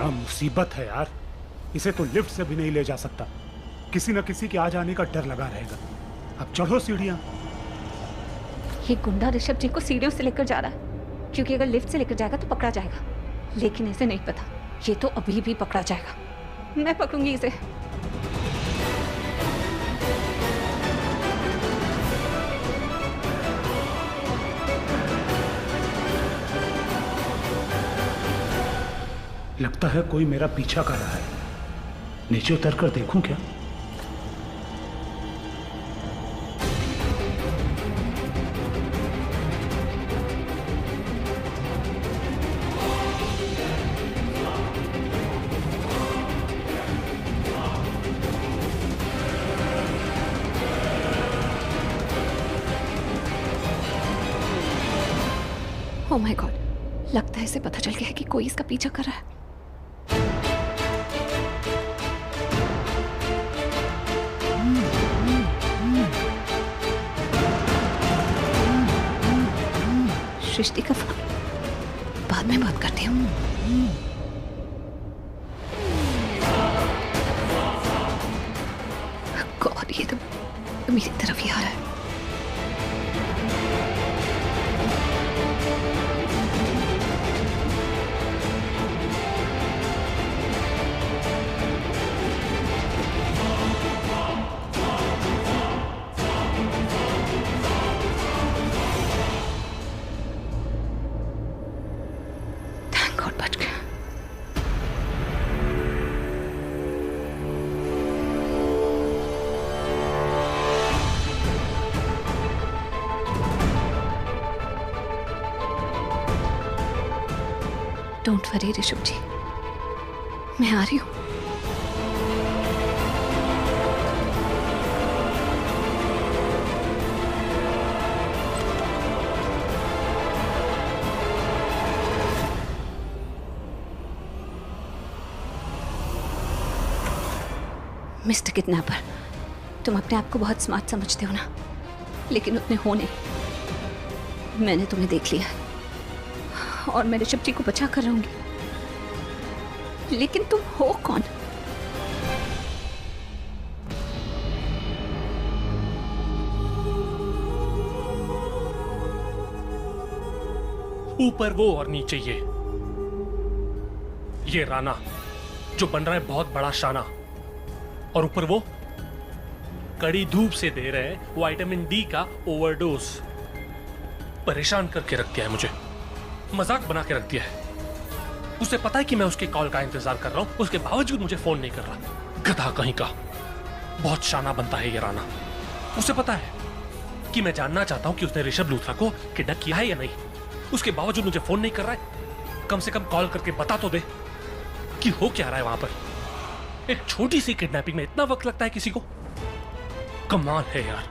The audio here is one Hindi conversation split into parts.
क्या मुसीबत है यार, इसे तो लिफ्ट से भी नहीं ले जा सकता, किसी न किसी के आ जाने का डर लगा रहेगा। अब चढ़ो सीढ़ियां। ये गुंडा ऋषभ जी को सीढ़ियों से लेकर जा रहा है, क्योंकि अगर लिफ्ट से लेकर जाएगा तो पकड़ा जाएगा, लेकिन इसे नहीं पता, ये तो अभी भी पकड़ा जाएगा। मैं पकड़ूंगी इसे। लगता है कोई मेरा पीछा कर रहा है, नीचे उतर कर देखूं क्या? ओह माय गॉड, लगता है इसे पता चल गया है कि कोई इसका पीछा कर रहा है। सृष्टि का फोन, बाद में बात करती हूँ। गॉड, ये तो मेरी तरफ ही आ रहा है। डोंट वरी ऋषभ जी, मैं आ रही हूँ। मिस्टर किडनैपर, तुम अपने आप को बहुत स्मार्ट समझते हो ना, लेकिन उतने हो नहीं। मैंने तुम्हें देख लिया है और मैं ऋषभ जी को बचा कर रहूंगी, लेकिन तुम हो कौन? ऊपर वो और नीचे ये राणा जो बन रहा है बहुत बड़ा शाना, और ऊपर वो कड़ी धूप से दे रहे हैं विटामिन डी का ओवरडोज। परेशान करके रख दिया है मुझे, मजाक बना के रख दिया है। उसे पता है कि मैं उसके कॉल का इंतजार कर रहा हूं, उसके बावजूद मुझे फोन नहीं कर रहा। गधा कहीं का, बहुत शाना बनता है ये राणा। उसे पता है कि मैं जानना चाहता हूं कि उसने ऋषभ लूथरा को किडनैप किया है या नहीं, उसके बावजूद मुझे फोन नहीं कर रहा है। कम से कम कॉल करके बता तो दे कि हो क्या रहा है वहां पर। एक छोटी सी किडनैपिंग में इतना वक्त लगता है किसी को? कमाल है यार,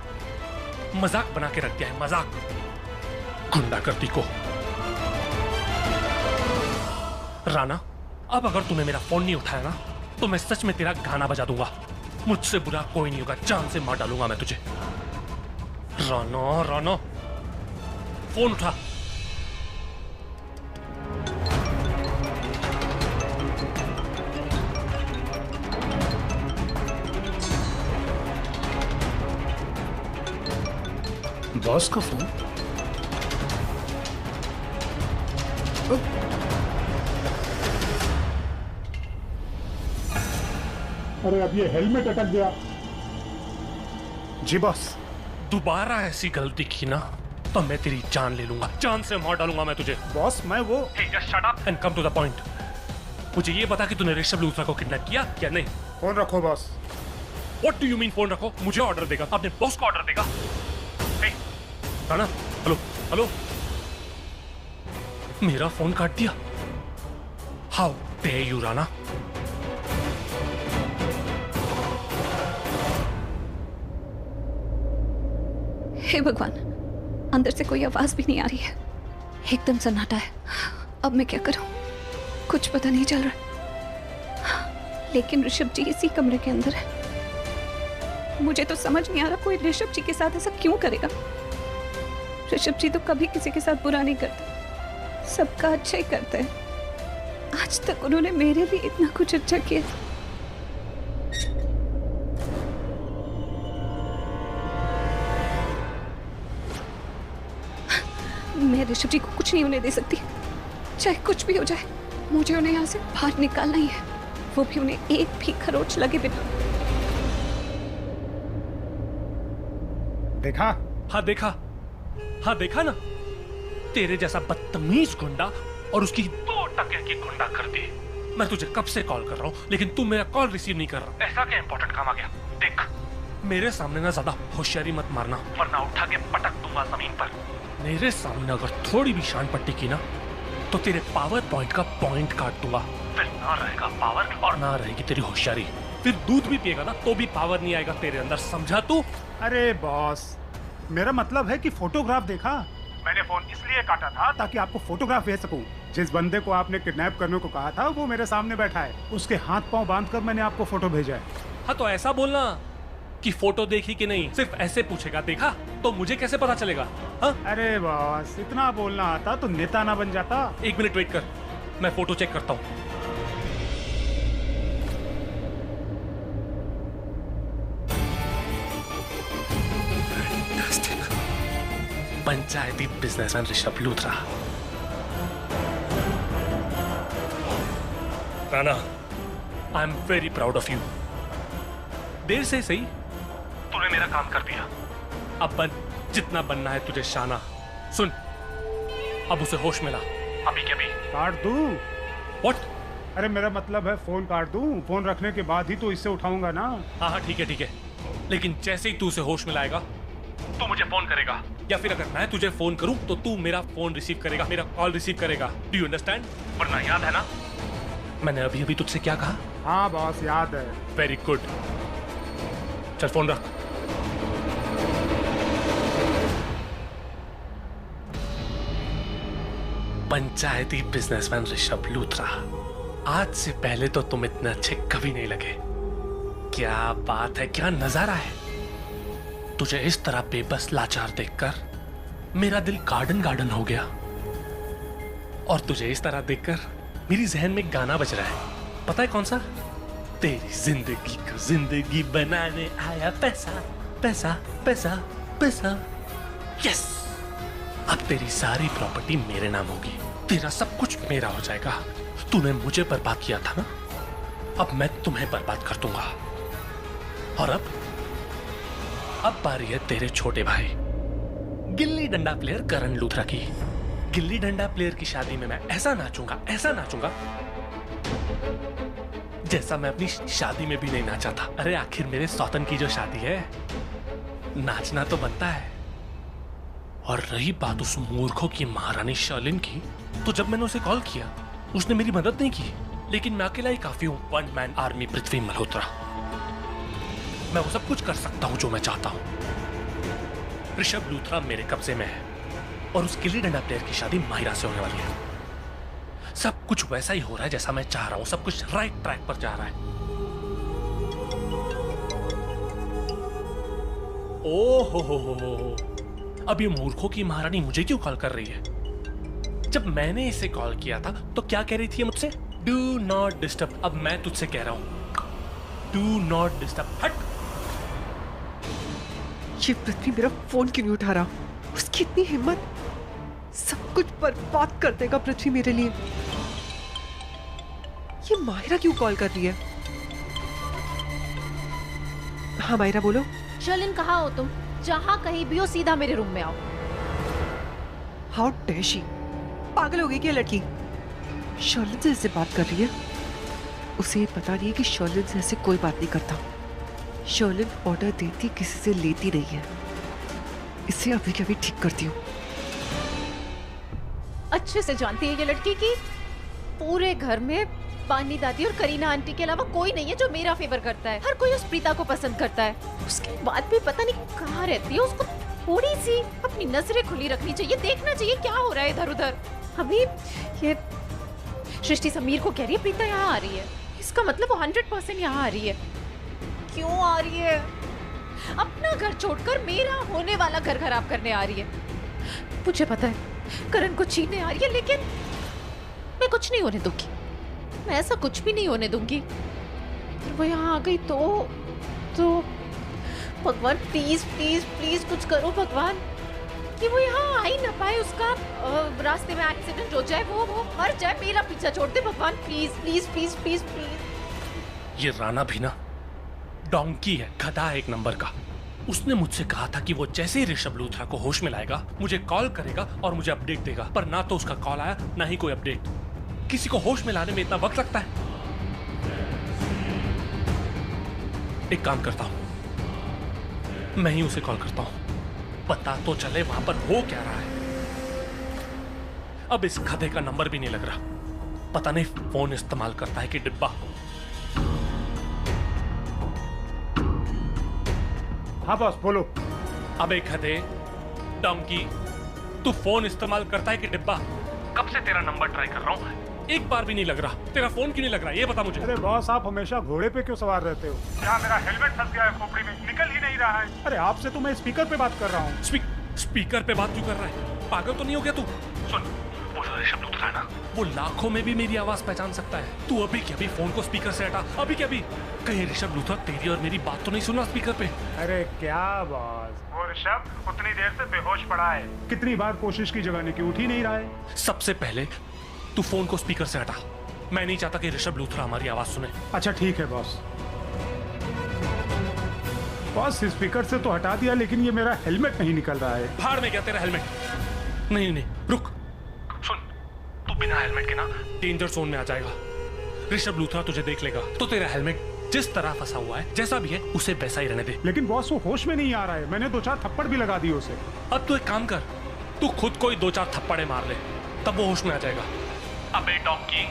मजाक बना के रख दिया है, मजाक। गुंडागर्दी को। राणा, अब अगर तूने मेरा फोन नहीं उठाया ना, तो मैं सच में तेरा गाना बजा दूंगा। मुझसे बुरा कोई नहीं होगा, जान से मार डालूंगा मैं तुझे। राणा, राणा, फोन उठा। बॉस का फोन? अरे अब ये हेलमेट अटक गया। जी बॉस। दोबारा ऐसी गलती की ना तो मैं तेरी जान ले लूंगा, जान से मार डालूंगा मैं तुझे। बॉस मैं वो just shut up and come to the point। मुझे ये बता कि तूने ऋषभ लूथरा को किडनैप किया या नहीं? फोन रखो boss. What do you mean phone रखो? मुझे ऑर्डर देगा, अपने बॉस को ऑर्डर देगा। hey, राणा, हेलो हेलो, मेरा फोन काट दिया। How dare you Rana. हे भगवान, अंदर से कोई आवाज भी नहीं आ रही है, एकदम सन्नाटा है। अब मैं क्या करूं? कुछ पता नहीं चल रहा। लेकिन ऋषभ जी इसी कमरे के अंदर है। मुझे तो समझ नहीं आ रहा कोई ऋषभ जी के साथ ऐसा क्यों करेगा। ऋषभ जी तो कभी किसी के साथ बुरा नहीं करते, सबका अच्छा ही करते हैं। आज तक उन्होंने मेरे लिए इतना कुछ अच्छा किया। मैं ऋषभ जी को कुछ नहीं होने दे सकती, चाहे कुछ भी हो जाए। मुझे उन्हें यहाँ से बाहर निकालना ही है, वो भी उन्हें एक भी खरोच लगे बिना। देखा? हाँ देखा, हाँ देखा ना, तेरे जैसा बदतमीज गुंडा और उसकी 2 टके की गुंडा कर दी। मैं तुझे कब से कॉल कर रहा हूँ लेकिन तू मेरा कॉल रिसीव नहीं कर रहा। ऐसा क्या इंपॉर्टेंट काम आ गया? देख, मेरे सामने ना ज्यादा होशियारी मत मारना वरना उठा के पटक दूंगा जमीन पर। मेरे सामने अगर थोड़ी भी शान पट्टी की ना तो तेरे पावर पॉइंट का पॉइंट काट दूंगा। फिर ना रहेगा पावर और ना रहेगी तेरी होशियारी। फिर दूध भी पिएगा ना तो भी पावर नहीं आएगा तेरे अंदर, समझा तू? अरे बॉस, मेरा मतलब है कि फोटोग्राफ देखा? मैंने फोन इसलिए काटा था ताकि आपको फोटोग्राफ भेज सकूं। जिस बंदे को आपने किडनैप करने को कहा था वो मेरे सामने बैठा है, उसके हाथ पांव बांधकर मैंने आपको फोटो भेजा है। हाँ तो ऐसा बोलना कि फोटो देखी कि नहीं, सिर्फ ऐसे पूछेगा देखा तो मुझे कैसे पता चलेगा? हाँ? अरे बॉस, इतना बोलना आता तो नेता ना बन जाता। 1 मिनट वेट कर, मैं फोटो चेक करता हूँ। पंचायती businessman Rishabh Luthra. Rana, I am very proud of you. देर से सही तूने मेरा काम कर दिया। अब बन जितना बनना है तुझे शाना। सुन, अब उसे होश मिला अभी के अभी। काट दूं? व्हाट? अरे मेरा मतलब है फोन काट दूं? फोन रखने के बाद ही तो इससे उठाऊंगा ना। हाँ हाँ ठीक है, लेकिन जैसे ही तू उसे होश मिलाएगा तू मुझे फोन करेगा, या फिर अगर मैं तुझे फोन करूं तो तू मेरा फोन रिसीव करेगा, मेरा कॉल रिसीव करेगा। Do you understand? वरना याद है ना मैंने अभी अभी तुझसे क्या कहा? हाँ बॉस, याद है। वेरी गुड, चल फोन रख। पंचायती बिजनेसमैन ऋषभ लूथरा, आज से पहले तो तुम इतने अच्छे कभी नहीं लगे। क्या बात है, क्या नजारा है। तुझे इस तरह बेबस लाचार देखकर मेरा दिल गार्डन गार्डन हो गया, और तुझे इस तरह देखकर मेरी जहन में गाना बज रहा है। पता है कौन सा? तेरी जिंदगी को जिंदगी बनाने आया पैसा पैसा पैसा पैसा। यस, अब तेरी सारी प्रॉपर्टी मेरे नाम होगी, तेरा सब कुछ मेरा हो जाएगा। तूने मुझे बर्बाद किया था ना, अब मैं तुम्हें बर्बाद कर दूंगा। और अब बारी है तेरे छोटे भाई गिल्ली डंडा प्लेयर करण लूथरा की। गिल्ली डंडा प्लेयर की शादी में मैं ऐसा नाचूंगा जैसा मैं अपनी शादी में भी नहीं नाचा था। अरे आखिर मेरे सौतन की जो शादी है, नाचना तो बनता है। और रही बात उस मूर्खों की महारानी शर्लिन की, तो जब मैंने उसे कॉल किया उसने मेरी मदद नहीं की, लेकिन मैं अकेला ही काफी हूं। 1 मैन आर्मी पृथ्वी मल्होत्रा। मैं वो सब कुछ कर सकता हूं जो मैं चाहता हूं। ऋषभ लूथरा मेरे कब्जे में है और उस गिल्ली डंडा प्लेयर की शादी माहिरा से होने वाली है। सब कुछ वैसा ही हो रहा है जैसा मैं चाह रहा हूं, सब कुछ राइट ट्रैक पर जा रहा है। ओ हो। अब ये मूर्खों की महारानी मुझे क्यों कॉल कर रही है? जब मैंने इसे कॉल किया था तो क्या कह रही थी मुझसे? Do not disturb. अब मैं तुझसे कह रहा हूं डू नॉट डिस्टर्ब। हट। ये पृथ्वी मेरा फोन क्यों नहीं उठा रहा? उसकी इतनी हिम्मत, सब कुछ बर्बाद कर देगा पृथ्वी मेरे लिए। ये माहिरा क्यों कॉल कर रही है? हाँ माहिरा बोलो। शर्लिन कहाँ हो तुम? जहाँ कहीं भी हो सीधा मेरे रूम में आओ। हाउ डेयर शी, पागल हो गई क्या लड़की? शर्लिन से ऐसे बात कर रही है। उसे ये पता नहीं है कि शर्लिन से ऐसे कोई बात नहीं करता। शर्लिन ऑर्डर देती किसी से लेती नहीं है। इसे अभी के अभी ठीक करती हूँ। अच्छे से जानती है ये लड़की की पूरे घर में पानी दादी और करीना आंटी के अलावा कोई नहीं है जो मेरा फेवर करता है। हर कोई उस प्रीता को पसंद करता है। उसके बाद भी पता नहीं कहाँ रहती है। उसको थोड़ी सी अपनी नजरें खुली रखनी चाहिए, देखना चाहिए क्या हो रहा है इधर उधर। अभी ये सृष्टि समीर को कह रही है प्रीता यहाँ आ रही है, इसका मतलब वो 100% यहाँ आ रही है। क्यों आ रही है? अपना घर छोड़कर मेरा होने वाला घर खराब करने आ रही है। मुझे पता है करण को छीनने आ रही है, लेकिन मैं कुछ नहीं होने दूंगी। मैं ऐसा कुछ भी नहीं होने दूंगी। फिर वो यहाँ आ गई तो भगवान प्लीज प्लीज प्लीज कुछ करो भगवान, कि वो यहाँ आ ही ना पाए, उसका रास्ते में एक्सीडेंट हो जाए, वो मर जाए, मेरा पीछा छोड़ दे भगवान, please please please please please. ये राणा भी ना डोंकी है, गधा है एक नंबर का। उसने मुझसे कहा था कि वो जैसे ही ऋषभ लूथरा को होश में लाएगा मुझे कॉल करेगा और मुझे अपडेट देगा, पर ना तो उसका कॉल आया ना ही कोई अपडेट। किसी को होश में लाने में इतना वक्त लगता है? एक काम करता हूं, मैं ही उसे कॉल करता हूं, पता तो चले वहां पर हो क्या रहा है। अब इस गधे का नंबर भी नहीं लग रहा, पता नहीं फोन इस्तेमाल करता है कि डिब्बा। हाँ बॉस बोलो। अबे गधे, डोंकी, तू फोन इस्तेमाल करता है कि डिब्बा? कब से तेरा नंबर ट्राई कर रहा हूं, एक बार भी नहीं लग रहा। तेरा फोन क्यों नहीं लग रहा ये बता मुझे। अरे बॉस आप हमेशा घोड़े पे क्यों सवार रहते हो? यहाँ मेरा हेलमेट फंस गया है खोपड़ी में, निकल ही नहीं रहा है। अरे आपसे तो मैं स्पीकर पे बात कर रहा हूँ। स्पीकर पे बात क्यों कर रहा है? पागल तो नहीं हो गया तू? सुन, वो ऋषभ लूथरा है ना, वो लाखों में भी मेरी आवाज पहचान सकता है। तू अभी के अभी फोन को स्पीकर से हटा, अभी के अभी। कहीं ऋषभ लूथरा तेरी और मेरी बात तो नहीं सुना स्पीकर पे? अरे क्या बॉस, वो ऋषभ उतनी देर से बेहोश पड़ा है, कितनी बार कोशिश की जगाने की, उठ ही नहीं रहा है। सबसे पहले तू फोन को स्पीकर से हटा, मैं नहीं चाहता कि ऋषभ लूथरा हमारी आवाज सुने। अच्छा ठीक है बॉस। बॉस स्पीकर से तो हटा दिया, लेकिन ये मेरा हेलमेट नहीं निकल रहा है। भाड़ में गया तेरा हेलमेट। नहीं नहीं रुक, सुन, तू बिना हेलमेट के ना डेंजर जोन में आ जाएगा। ऋषभ लूथरा तुझे देख लेगा तो तेरा हेलमेट जिस तरह फंसा हुआ है, जैसा भी है उसे वैसा ही रहने दे। लेकिन बॉस वो होश में नहीं आ रहा है, मैंने 2-4 थप्पड़ भी लगा दिए उसे। अब तू एक काम कर, तू खुद को ही 2-4 थप्पड़े मार ले, तब वो होश में आ जाएगा। अबे डोंकी,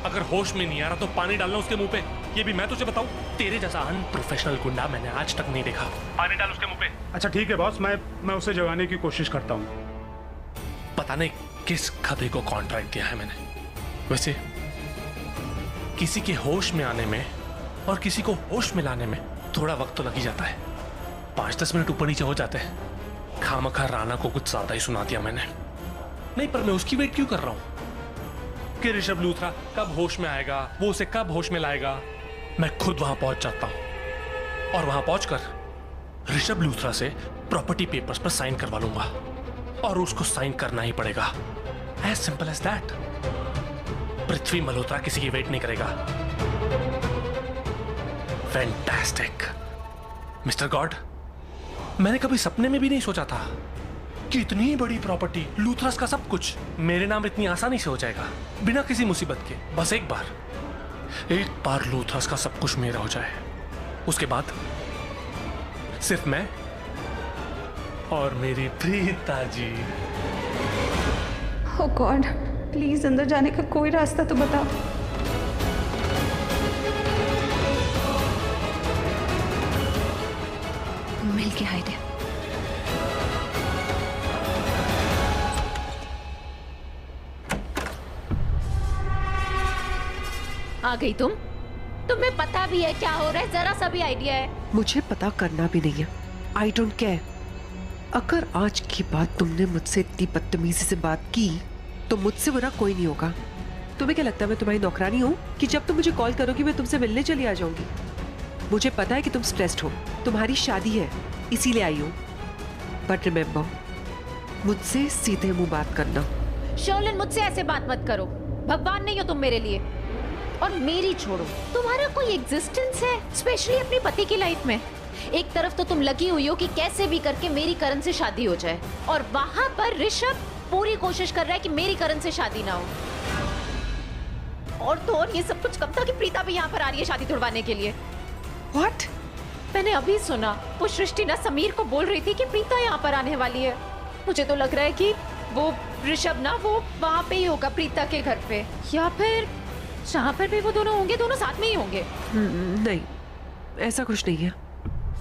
अगर होश में नहीं आ रहा तो पानी डालना उसके मुंह पे। ये भी मैं तुझे बताऊं, तेरे जैसा अनप्रोफेशनल गुंडा मैंने आज तक नहीं देखा। पानी डाल उसके मुंह पे। अच्छा ठीक है बॉस, मैं उसे जगाने की कोशिश करता हूँ। पता नहीं किस गधे को कॉन्ट्रैक्ट दिया है मैंने। वैसे किसी के होश में आने में और किसी को होश में लाने में थोड़ा वक्त तो लग ही जाता है। 5-10 मिनट ऊपर नीचे हो जाते हैं। खामखा राणा को कुछ ज्यादा ही सुना दिया मैंने। नहीं, पर मैं उसकी वेट क्यों कर रहा हूं कि ऋषभ लूथरा कब होश में आएगा, वो उसे कब होश में लाएगा। मैं खुद वहां पहुंच जाता हूं और वहां पहुंचकर ऋषभ लूथरा से प्रॉपर्टी पेपर्स पर साइन करवा लूंगा, और उसको साइन करना ही पड़ेगा। As simple as that. Prithvi Malhotra किसी की वेट नहीं करेगा। फैंटास्टिक मिस्टर गॉड, मैंने कभी सपने में भी नहीं सोचा था कि इतनी बड़ी प्रॉपर्टी, लूथरस का सब कुछ मेरे नाम इतनी आसानी से हो जाएगा, बिना किसी मुसीबत के। बस एक बार लूथरस का सब कुछ मेरा हो जाए, उसके बाद सिर्फ मैं और मेरी प्रीता जी। ओह गॉड, प्लीज अंदर जाने का कोई रास्ता तो बताओ। मिल गया आइडिया। आ गई तुम? तुम्हें पता भी है क्या हो रहा है? जरा सा भी आइडिया है? मुझे पता करना भी नहीं है। I don't care. अगर आज की बात तुमने मुझसे इतनी बदतमीजी से बात की तो मुझसे बुरा कोई नहीं होगा। तुम्हें क्या लगता है मैं तुम्हारी नौकरानी हूँ कि जब तुम मुझे कॉल करोगी मैं तुमसे मिलने चली आ जाऊंगी? मुझे पता है कि तुम स्ट्रेस्ड हो, तुम्हारी शादी है इसीलिए आई हूँ। बट रिमेम्बर, मुझसे सीधे मुंह बात करना। शर्लिन, मुझसे ऐसे बात मत करो। भगवान नहीं हो तुम मेरे लिए। और मेरी छोड़ो, तुम्हारा कोई एग्जिस्टेंस है स्पेशली अपने पति की लाइफ में? एक तरफ तो तुम लगी हुई हो कि कैसे भी करके मेरी करण से शादी हो जाए, और वहां पर ऋषभ पूरी कोशिश कर रहा है कि मेरी करण से शादी ना हो। और तो और ये सब कुछ कब था कि प्रीता भी यहाँ पर आ रही है शादी तुड़वाने के लिए। What? मैंने अभी सुना, वो सृष्टि ना समीर को बोल रही थी कि प्रीता यहाँ पर आने वाली है। मुझे तो लग रहा है कि वो ऋषभ ना वो वहाँ पे ही होगा, प्रीता के घर पे, या फिर जहाँ पर भी वो दोनों होंगे, दोनों साथ में ही होंगे। नहीं, ऐसा कुछ नहीं है।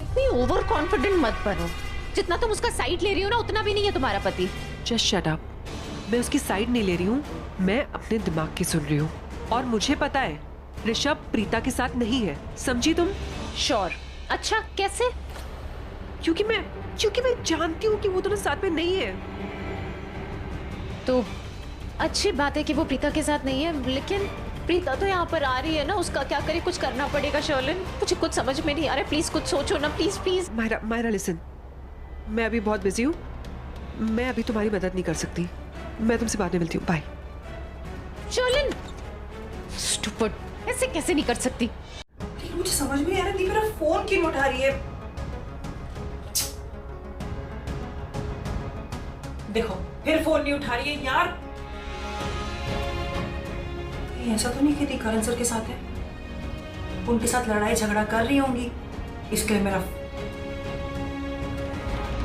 इतनी ओवर कॉन्फिडेंट मत बनो। जितना तुम उसका साइड ले रही हो ना, उतना भी नहीं है तुम्हारा पति। Just shut up. मैं उसकी साइड नहीं ले रही हूँ, मैं अपने दिमाग की सुन रही हूँ। और मुझे पता है ऋषभ प्रीता के साथ नहीं है, समझी तुम? श्योर? अच्छा, कैसे? क्योंकि मैं जानती हूँ कि वो दोनों साथ में नहीं है। तो अच्छी बात है कि वो प्रीता के साथ नहीं है, लेकिन प्रीता तो यहाँ पर आ रही है ना, उसका क्या करे, कुछ करना पड़ेगा शर्लिन। मुझे कुछ समझ में नहीं आ रहा है, प्लीज कुछ सोचो ना, प्लीज प्लीज। मायरा लिसन, मैं अभी बहुत बिजी हूँ, मैं अभी तुम्हारी मदद नहीं कर सकती, मैं तुमसे बाद में मिलती हूँ, बाय। शर्लिन स्टूपिड, ऐसे कैसे नहीं कर सकती? मुझे समझ में नहीं आ रहा दी, मेरा फोन क्यों उठा रही है? देखो फिर फोन नहीं उठा रही है यार। ऐसा तो नहीं कि दी करण सर के साथ है, उनके साथ लड़ाई झगड़ा कर रही होंगी, इसके लिए मेरा,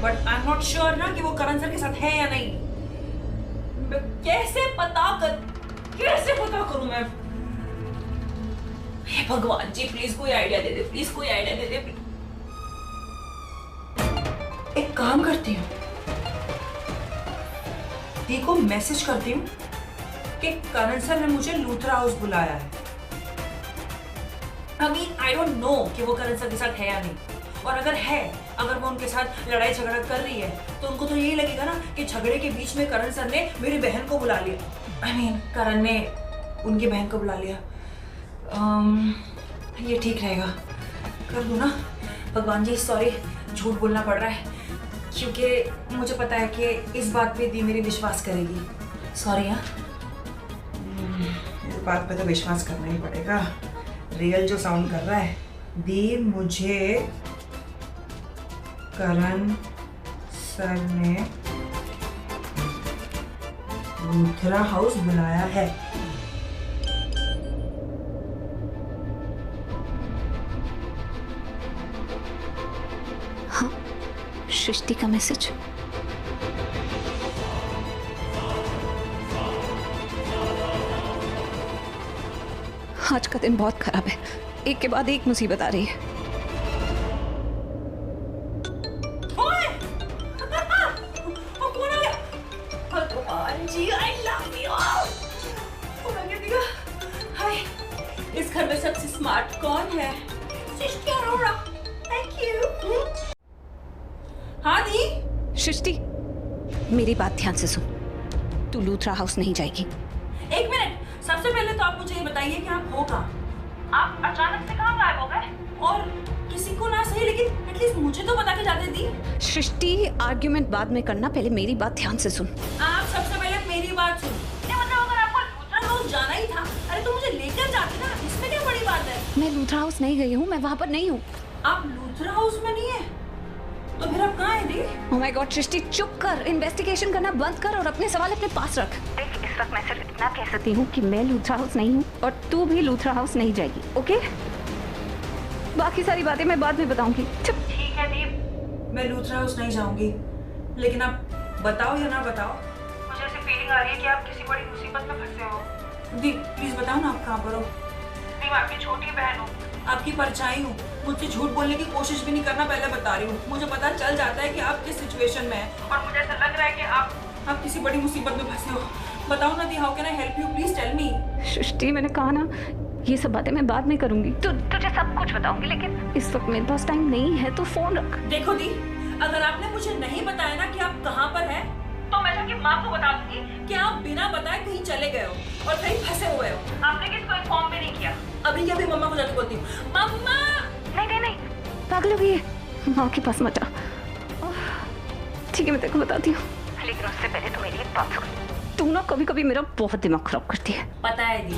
but I am not sure ना कि वो करण सर के साथ है या नहीं। मैं कैसे पता करूं मैं? हे भगवान जी, प्लीज कोई आइडिया दे दे, प्लीज कोई आइडिया दे दे। एक काम करती हूँ, दी को मैसेज करती हूँ कि करण सर ने मुझे लूथरा हाउस बुलाया है। I mean, I don't know कि वो करण सर के साथ है या नहीं, और अगर है, अगर वो उनके साथ लड़ाई झगड़ा कर रही है तो उनको तो यही लगेगा ना कि झगड़े के बीच में करण सर ने मेरी बहन को बुला लिया। I mean, करण ने उनकी बहन को बुला लिया। ये ठीक रहेगा, कर दूँ ना? भगवान जी सॉरी, झूठ बोलना पड़ रहा है क्योंकि मुझे पता है कि इस बात पे दी मेरी विश्वास करेगी। सॉरी। हाँ, इस बात पे तो विश्वास करना ही पड़ेगा, रियल जो साउंड कर रहा है। दी, मुझे करण सर ने लूथरा हाउस बुलाया है। हाँ, सृष्टि का मैसेज। आज का दिन बहुत खराब है, एक के बाद एक मुसीबत आ रही है। भगवान जी, I love you। हाय, इस घर में सबसे स्मार्ट कौन है? सृष्टि अरोड़ा। Thank you. हाँ दी। सृष्टि, मेरी बात ध्यान से सुन, तू लूथरा हाउस नहीं जाएगी। एक मिनट, सबसे पहले तो आप मुझे ये बताइए कि आप हो कहाँ? आप अचानक से कहाँ गायब हो गए? और किसी को ना सही लेकिन एटलीस्ट मुझे तो बता के जाते दी। सृष्टि, आर्ग्यूमेंट बाद में करना, पहले मेरी बात ध्यान से सुन। आप सबसे पहले मेरी बात सुन। मतलब अगर आपको लूथरा हाउस जाना ही था, अरे तो मुझे लेकर जाती ना, इसमें क्या बड़ी बात है? मैं लूथरा हाउस नहीं गई हूँ, मैं वहाँ पर नहीं हूँ। आप लूथरा हाउस में नहीं है तो फिर आप कहाँ हैं दी? Oh my God, सृष्टि चुप कर, इन्वेस्टिगेशन करना बंद कर और अपने सवाल अपने पास रख। देख, इस वक्त मैं सिर्फ इतना कह सकती हूँ कि मैं लूथरा हाउस नहीं हूँ और तू भी लूथरा हाउस नहीं जाएगी, ओके? बाकी सारी बातें मैं बाद में बताऊंगी। चुप। ठीक है दीप, मैं लूथरा हाउस नहीं जाऊंगी, लेकिन आप बताओ या ना बताओ, मुझे ऐसी फीलिंग आ रही है कि आप किसी बड़ी मुसीबत में फंसे हो। दीप प्लीज बताओ ना, आप कहाँ पर हो? दीप, आपकी छोटी बहन हो, आपकी परछाई हूँ, मुझसे झूठ बोलने की कोशिश भी नहीं करना, पहले बता रही हूँ। मुझे पता चल जाता है कि आप किस सिचुएशन में हैं और मुझे ऐसा लग रहा है कि आप किसी बड़ी मुसीबत में फंसे हो। बताओ ना दी, how can I help you? Please tell me. Srishti, मैंने कहा ना, ये सब बातें मैं बाद में करूंगी, तुझे सब कुछ बताऊंगी, लेकिन इस वक्त मेरे पास टाइम नहीं है, तो फोन रख। देखो दी, अगर आपने मुझे नहीं बताया ना कि आप कहाँ पर हैं, तो मैं जाके माँ को बता दूंगी कि आप बिना बताए कहीं चले गए हो और कहीं फंसे हुए हो। आपने किसको इन्फॉर्म भी नहीं किया। अभी क्या, अभी मम्मा को जाके बोलती हूँ। मम्मा! नहीं, पागल हो गई है, माँ के पास मत जा। ठीक है, मैं तेरे को बताती हूँ, लेकिन उससे पहले तो मेरी एक बात सुन। तू ना कभी कभी मेरा बहुत दिमाग खराब करती है। पता है दी,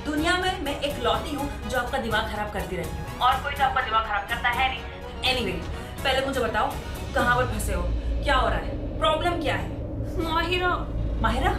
दुनिया में मैं एक लौटी हूँ जो आपका दिमाग खराब करती रहती हूँ, और कोई तो आपका दिमाग खराब करता है नहीं। एनीवे, पहले मुझे बताओ कहाँ पर फंसे हो, क्या हो रहा है, प्रॉब्लम क्या है? माहिरा।